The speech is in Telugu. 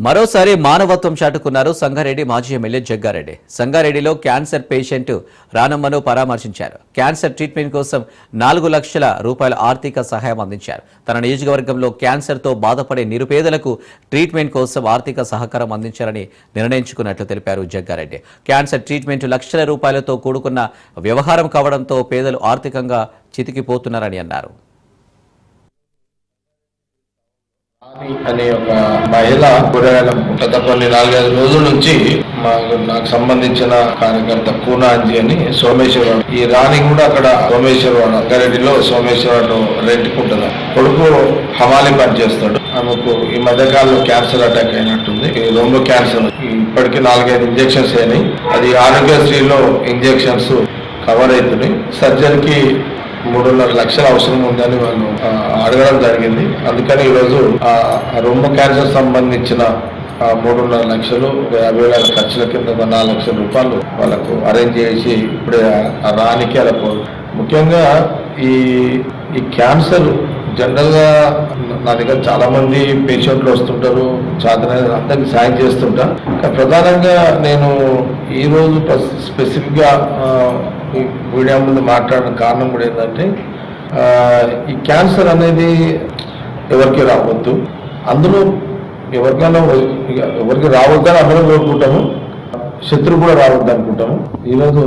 మరోసారి మానవత్వం చాటుకున్నారు సంగారెడ్డి మాజీ ఎమ్మెల్యే జగ్గారెడ్డి. సంగారెడ్డిలో క్యాన్సర్ పేషెంట్ రానమ్మను పరామర్శించారు. క్యాన్సర్ ట్రీట్మెంట్ కోసం 4 లక్షల రూపాయల ఆర్థిక సహాయం అందించారు. తన నియోజకవర్గంలో క్యాన్సర్తో బాధపడే నిరుపేదలకు ట్రీట్మెంట్ కోసం ఆర్థిక సహకారం అందించాలని నిర్ణయించుకున్నట్లు తెలిపారు జగ్గారెడ్డి. క్యాన్సర్ ట్రీట్మెంట్ లక్షల రూపాయలతో కూడుకున్న వ్యవహారం కావడంతో పేదలు ఆర్థికంగా చితికిపోతున్నారని అన్నారు. అనే ఒక మహిళ కూరగాయల గతపల్లి 4-5 రోజుల నుంచి నాకు సంబంధించిన కార్యకర్త పూనాంజీ అని సోమేశ్వరరావు, ఈ రాణి కూడా అక్కడ సోమేశ్వరరావు రంగారెడ్డిలో సోమేశ్వరరావు రెంట్కుంటుంది. కొడుకు హమాలి పని చేస్తాడు. ఆమెకు ఈ మధ్యకాలంలో క్యాన్సర్ అటాక్ అయినట్టుంది. రొమ్ము క్యాన్సర్. ఇప్పటికీ 4-5 ఇంజెక్షన్స్ అయినాయి. అది ఆరోగ్యశ్రీలో ఇంజెక్షన్స్ కవర్ అవుతున్నాయి. సర్జరీకి 3.5 లక్షలు అవసరం ఉందని వాళ్ళు అడగడం జరిగింది. అందుకని ఈరోజు రొమ్ము క్యాన్సర్ సంబంధించిన 3.5 లక్షలు 50,000 ఖర్చుల కింద 4 లక్షల రూపాయలు వాళ్ళకు అరేంజ్ చేసి ఇప్పుడే రానికి వాళ్ళకు ముఖ్యంగా ఈ క్యాన్సర్ జనరల్గా నా దగ్గర చాలా మంది పేషెంట్లు వస్తుంటారు. అందరికి సాయం చేస్తుంటా. ప్రధానంగా నేను ఈరోజు స్పెసిఫిక్గా ఈ మీడియా ముందు మాట్లాడడం కారణం కూడా ఏంటంటే ఈ క్యాన్సర్ అనేది ఎవరికి రావద్దు, అందులో ఎవరికి రావద్దని అందరూ కోరుకుంటాము, శత్రువు కూడా రావద్దు అనుకుంటాము. ఈరోజు